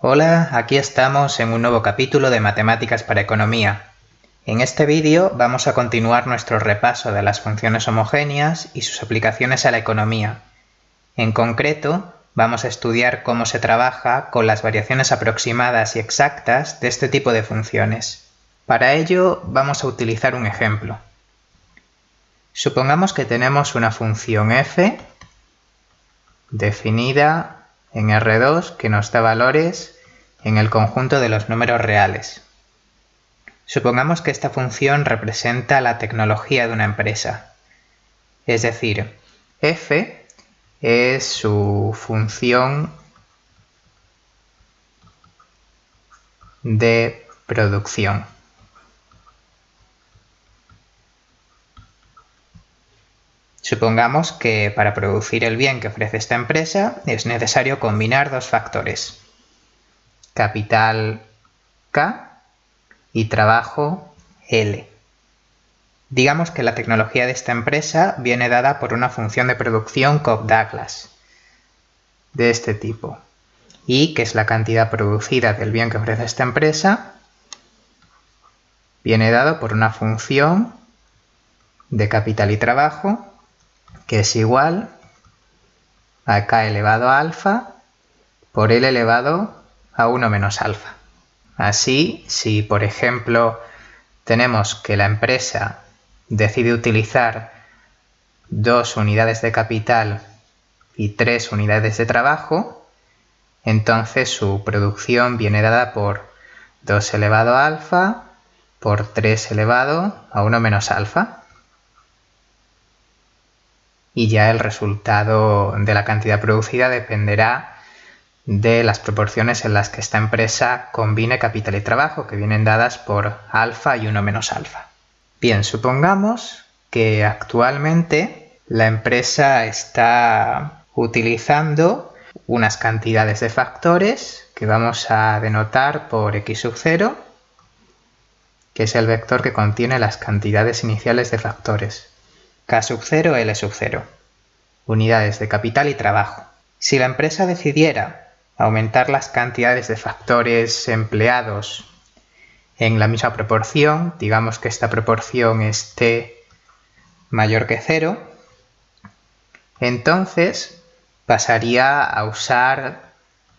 Hola, aquí estamos en un nuevo capítulo de Matemáticas para Economía. En este vídeo vamos a continuar nuestro repaso de las funciones homogéneas y sus aplicaciones a la economía. En concreto, vamos a estudiar cómo se trabaja con las variaciones aproximadas y exactas de este tipo de funciones. Para ello, vamos a utilizar un ejemplo. Supongamos que tenemos una función f definida en R2 que nos da valores en el conjunto de los números reales. Supongamos que esta función representa la tecnología de una empresa. Es decir, f es su función de producción. Supongamos que para producir el bien que ofrece esta empresa es necesario combinar dos factores, capital K y trabajo L. Digamos que la tecnología de esta empresa viene dada por una función de producción Cobb-Douglas de este tipo, y que es la cantidad producida del bien que ofrece esta empresa, viene dado por una función de capital y trabajo que es igual a K elevado a alfa por L elevado a 1 menos alfa. Así, si por ejemplo tenemos que la empresa decide utilizar 2 unidades de capital y 3 unidades de trabajo, entonces su producción viene dada por 2 elevado a alfa por 3 elevado a 1 menos alfa. Y ya el resultado de la cantidad producida dependerá de las proporciones en las que esta empresa combine capital y trabajo, que vienen dadas por alfa y 1 menos alfa. Bien, supongamos que actualmente la empresa está utilizando unas cantidades de factores que vamos a denotar por x sub 0, que es el vector que contiene las cantidades iniciales de factores. K sub 0, L sub 0. Unidades de capital y trabajo. Si la empresa decidiera aumentar las cantidades de factores empleados en la misma proporción, digamos que esta proporción es t mayor que 0, entonces pasaría a usar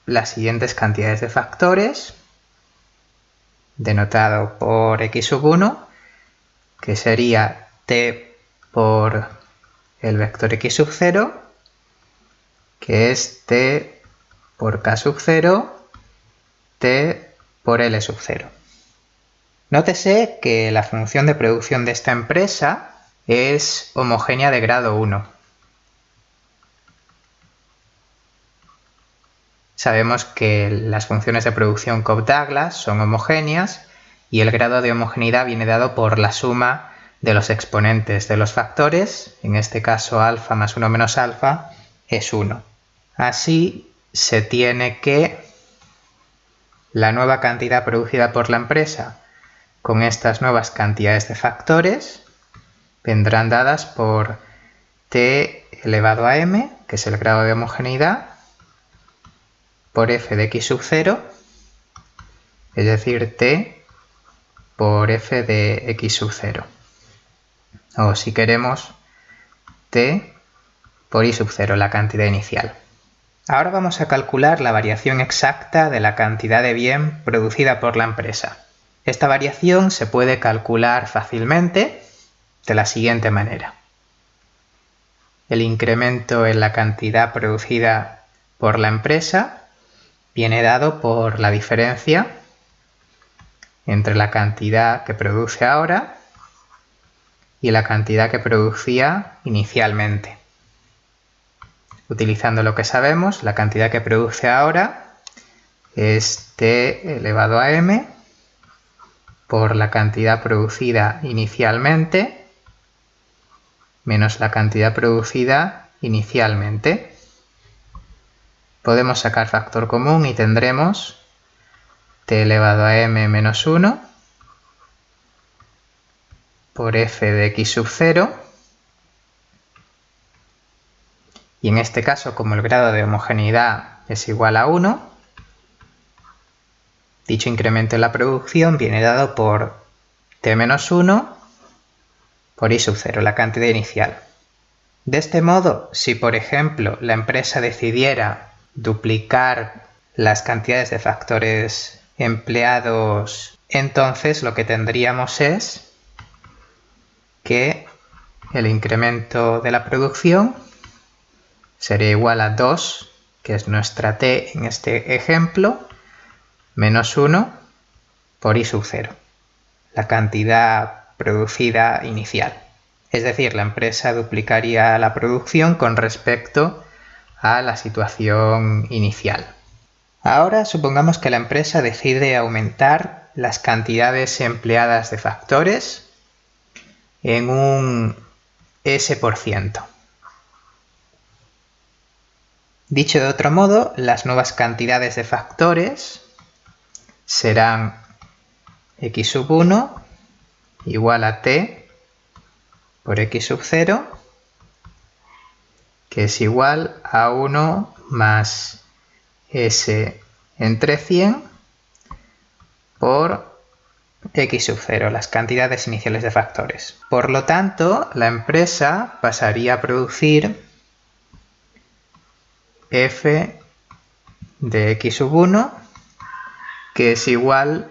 las siguientes cantidades de factores, denotado por x sub 1, que sería t por el vector x sub 0, que es t por k sub 0, t por L sub 0. Nótese que la función de producción de esta empresa es homogénea de grado 1. Sabemos que las funciones de producción Cobb-Douglas son homogéneas y el grado de homogeneidad viene dado por la suma de los exponentes de los factores, en este caso alfa más 1 menos alfa, es 1. Así se tiene que la nueva cantidad producida por la empresa con estas nuevas cantidades de factores vendrán dadas por t elevado a m, que es el grado de homogeneidad, por f de x sub 0, es decir, t por f de x sub 0. O si queremos, t por y sub 0, la cantidad inicial. Ahora vamos a calcular la variación exacta de la cantidad de bien producida por la empresa. Esta variación se puede calcular fácilmente de la siguiente manera. El incremento en la cantidad producida por la empresa viene dado por la diferencia entre la cantidad que produce ahora y la cantidad que producía inicialmente. Utilizando lo que sabemos, la cantidad que produce ahora es t elevado a m por la cantidad producida inicialmente menos la cantidad producida inicialmente. Podemos sacar factor común y tendremos t elevado a m menos 1 por f de x sub 0. Y en este caso, como el grado de homogeneidad es igual a 1, Dicho incremento en la producción viene dado por T-1 por I sub 0, la cantidad inicial. De este modo, si por ejemplo la empresa decidiera duplicar las cantidades de factores empleados, entonces lo que tendríamos es que el incremento de la producción sería igual a 2, que es nuestra T en este ejemplo, menos 1 por I sub 0, la cantidad producida inicial. Es decir, la empresa duplicaría la producción con respecto a la situación inicial. Ahora supongamos que la empresa decide aumentar las cantidades empleadas de factores en un S%. Dicho de otro modo, las nuevas cantidades de factores serán x sub 1 igual a t por x sub 0, que es igual a 1 más s entre 100 por x sub 0, las cantidades iniciales de factores. Por lo tanto, la empresa pasaría a producir f de x sub 1, que es igual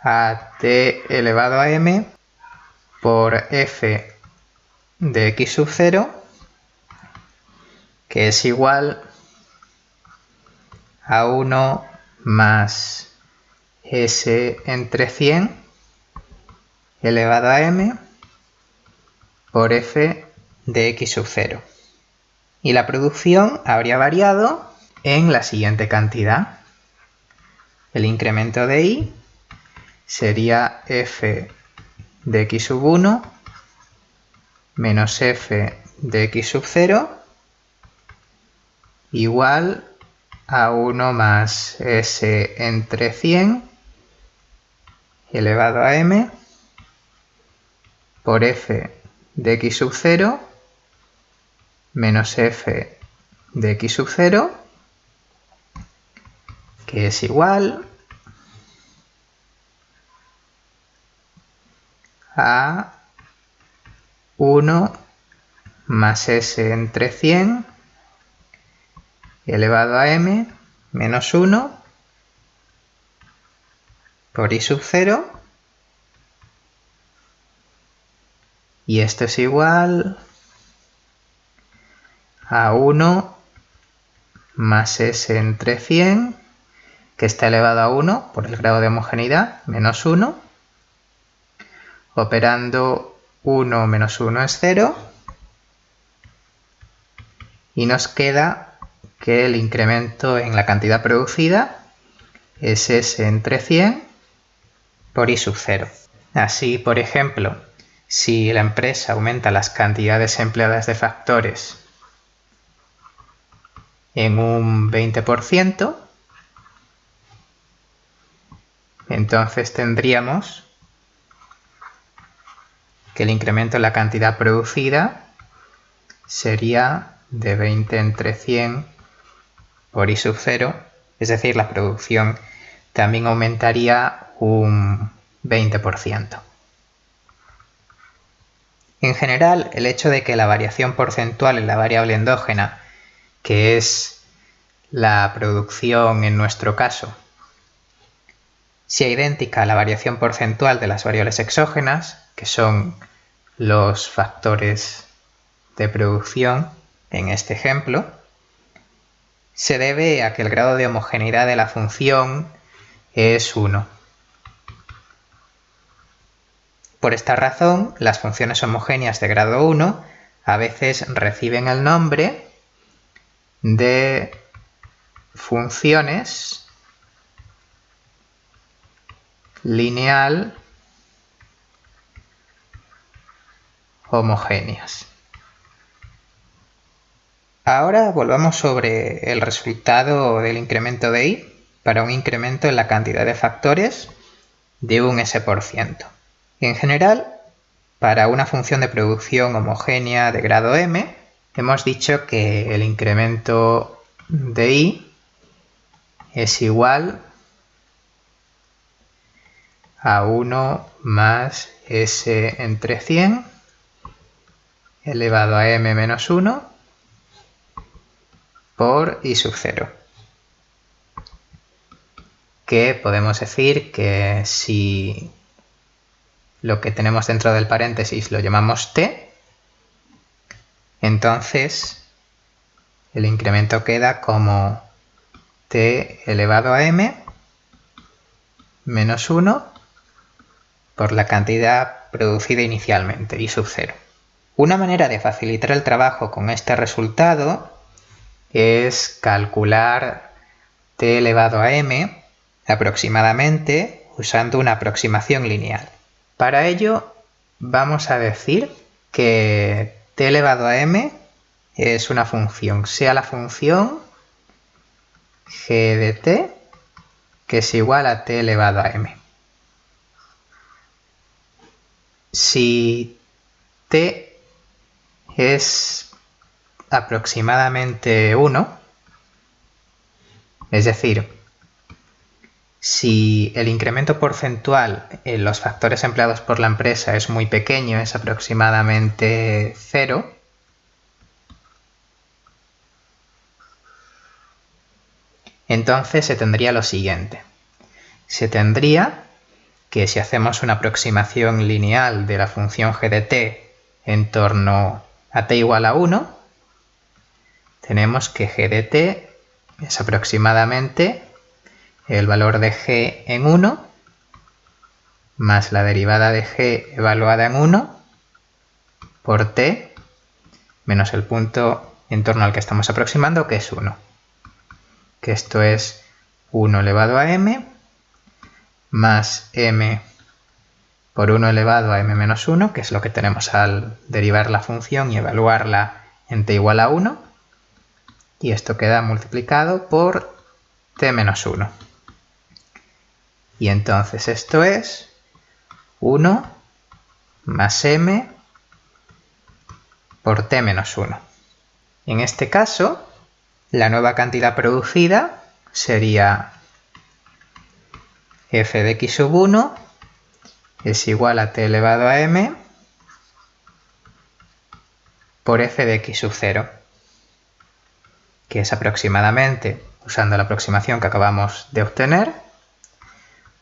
a t elevado a m por f de x sub 0, que es igual a 1 más s entre 100 elevado a m por f de x sub 0. Y la producción habría variado en la siguiente cantidad. El incremento de I sería f de x sub 1 menos f de x sub 0 igual a 1 más s entre 100 elevado a m por f de x sub 0 menos f de x sub 0, que es igual a 1 más s entre 100 elevado a m menos 1 por I sub 0, y esto es igual a 1 más s entre 100, que está elevado a 1 por el grado de homogeneidad, menos 1, operando 1 menos 1 es 0, y nos queda que el incremento en la cantidad producida es s entre 100 por I sub 0. Así, por ejemplo, si la empresa aumenta las cantidades empleadas de factores en un 20%, entonces tendríamos que el incremento en la cantidad producida sería de 20 entre 100 por I sub 0, es decir, la producción también aumentaría un 20%. En general, el hecho de que la variación porcentual en la variable endógena, que es la producción en nuestro caso, sea idéntica a la variación porcentual de las variables exógenas, que son los factores de producción en este ejemplo, se debe a que el grado de homogeneidad de la función es 1. Por esta razón, las funciones homogéneas de grado 1 a veces reciben el nombre de funciones lineal homogéneas. Ahora volvamos sobre el resultado del incremento de I para un incremento en la cantidad de factores de un S%. En general, para una función de producción homogénea de grado m, hemos dicho que el incremento de I es igual A1 más S entre 100 elevado a m menos 1 por I sub 0. Que podemos decir que si lo que tenemos dentro del paréntesis lo llamamos t, entonces el incremento queda como t elevado a m menos 1 por la cantidad producida inicialmente, I sub 0. Una manera de facilitar el trabajo con este resultado es calcular t elevado a m aproximadamente usando una aproximación lineal. Para ello vamos a decir que t elevado a m es una función, sea la función g de t, que es igual a t elevado a m. Si t es aproximadamente 1, es decir, si el incremento porcentual en los factores empleados por la empresa es muy pequeño, es aproximadamente 0, entonces se tendría lo siguiente. Se tendría que si hacemos una aproximación lineal de la función g de t en torno a t igual a 1, tenemos que g de t es aproximadamente el valor de g en 1 más la derivada de g evaluada en 1 por t menos el punto en torno al que estamos aproximando, que es 1. Que esto es 1 elevado a m más m por 1 elevado a m menos 1, que es lo que tenemos al derivar la función y evaluarla en t igual a 1. Y esto queda multiplicado por t menos 1. Y entonces esto es 1 más m por t menos 1. En este caso, la nueva cantidad producida sería f de x sub 1 es igual a t elevado a m por f de x sub 0, que es aproximadamente, usando la aproximación que acabamos de obtener,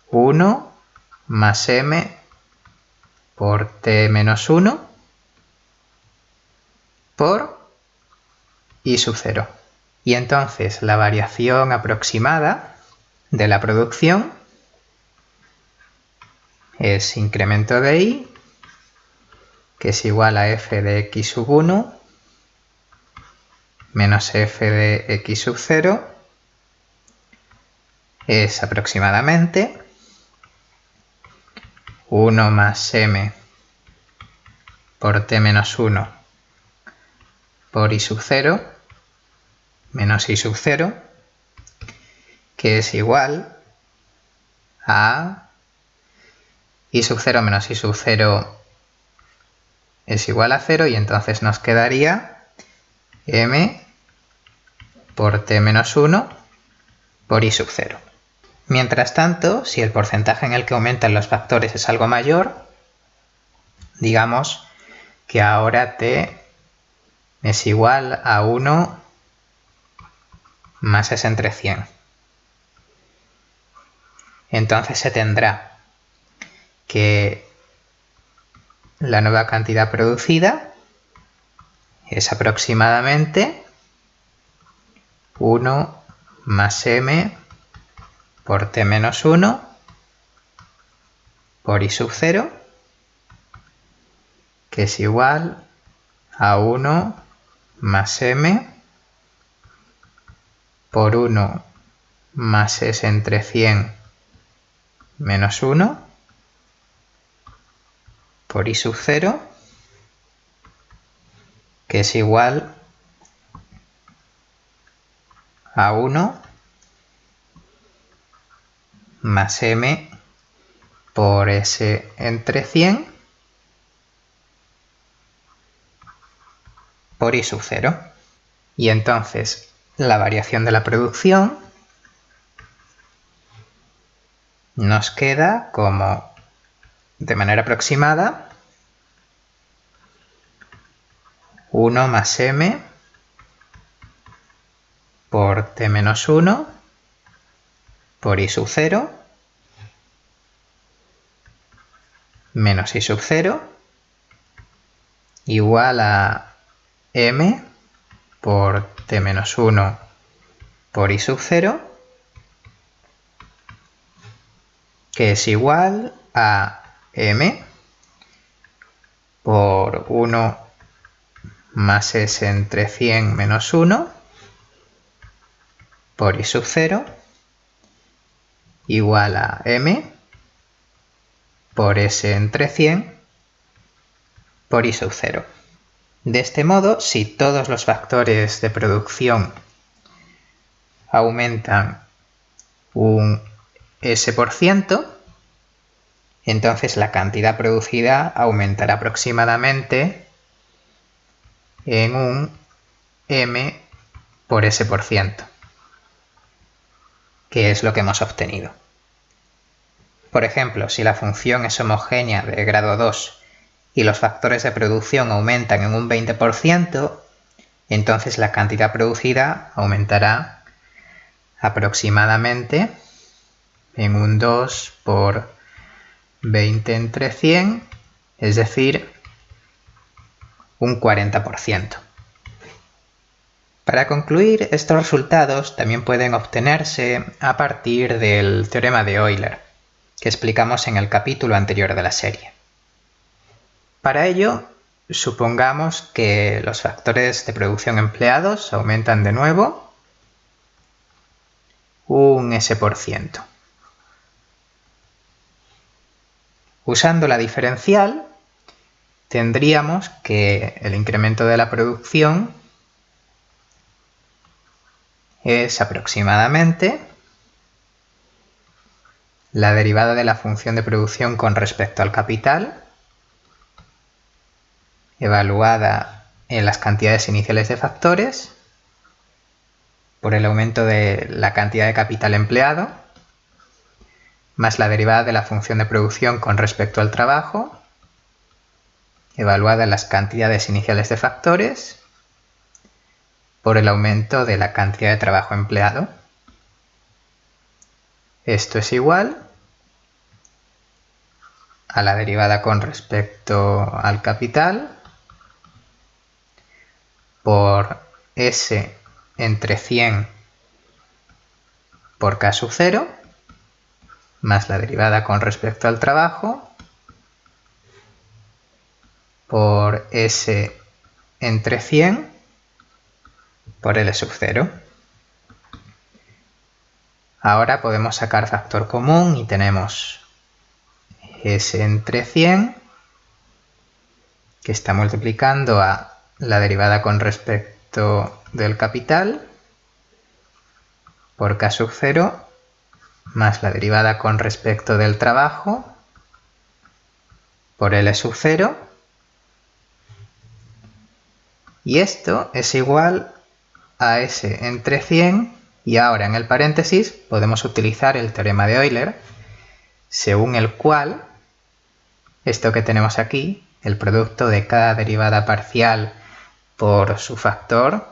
1 más m por t menos 1 por I sub 0. Y entonces la variación aproximada de la producción es incremento de I, que es igual a f de x sub 1 menos f de x sub 0, es aproximadamente 1 más m por t menos 1 por I sub 0 menos I sub 0, que es igual a I sub 0 menos I sub 0 es igual a 0, y entonces nos quedaría m por t menos 1 por I sub 0. Mientras tanto, si el porcentaje en el que aumentan los factores es algo mayor, digamos que ahora t es igual a 1 más s entre 100. Entonces se tendrá que la nueva cantidad producida es aproximadamente 1 más m por t menos 1 por I sub 0, que es igual a 1 más m por 1 más s entre 100 menos 1 por I sub 0, que es igual a 1 más m por s entre 100 por I sub 0. Y entonces la variación de la producción nos queda como, de manera aproximada, 1 más m por t menos 1 por i sub 0 menos i sub 0 igual a m por t menos 1 por i sub 0, que es igual a m por 1 más s entre 100 menos 1 por i sub 0 igual a m por s entre 100 por i sub 0. De este modo, si todos los factores de producción aumentan un s%, entonces la cantidad producida aumentará aproximadamente en un m por s%, que es lo que hemos obtenido. Por ejemplo, si la función es homogénea de grado 2 y los factores de producción aumentan en un 20%, entonces la cantidad producida aumentará aproximadamente en un 2 por 20 entre 100, es decir, un 40%. Para concluir, estos resultados también pueden obtenerse a partir del teorema de Euler, que explicamos en el capítulo anterior de la serie. Para ello, supongamos que los factores de producción empleados aumentan de nuevo un s%. Usando la diferencial, tendríamos que el incremento de la producción es aproximadamente la derivada de la función de producción con respecto al capital, evaluada en las cantidades iniciales de factores, por el aumento de la cantidad de capital empleado, más la derivada de la función de producción con respecto al trabajo, evaluada en las cantidades iniciales de factores, por el aumento de la cantidad de trabajo empleado. Esto es igual a la derivada con respecto al capital por S entre 100 por K sub 0 más la derivada con respecto al trabajo por S entre 100 por L sub 0. Ahora podemos sacar factor común y tenemos S entre 100 que está multiplicando a la derivada con respecto del capital por K sub 0 más la derivada con respecto del trabajo por L sub 0, y esto es igual a S entre 100, y ahora en el paréntesis podemos utilizar el teorema de Euler, según el cual esto que tenemos aquí, el producto de cada derivada parcial por su factor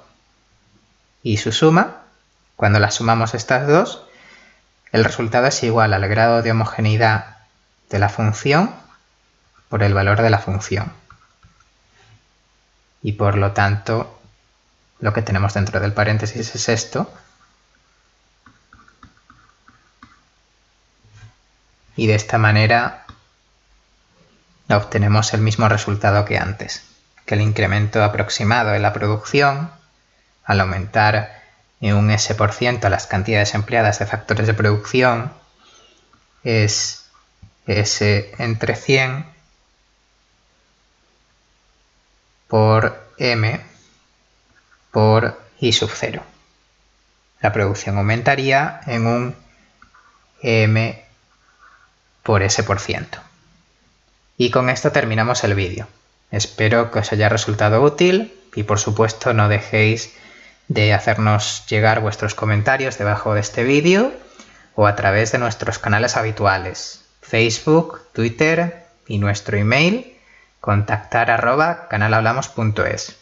y su suma, cuando las sumamos estas dos, el resultado es igual al grado de homogeneidad de la función por el valor de la función. Y por lo tanto, lo que tenemos dentro del paréntesis es esto. Y de esta manera obtenemos el mismo resultado que antes, que el incremento aproximado de la producción, al aumentar en un S% las cantidades empleadas de factores de producción, es S entre 100 por M por I sub 0. La producción aumentaría en un M por S%. Y con esto terminamos el vídeo. Espero que os haya resultado útil y por supuesto no dejéis de hacernos llegar vuestros comentarios debajo de este vídeo o a través de nuestros canales habituales, Facebook, Twitter y nuestro email contactar@canalhablamos.es.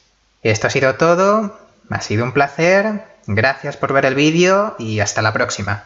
Esto ha sido todo, ha sido un placer, gracias por ver el vídeo y hasta la próxima.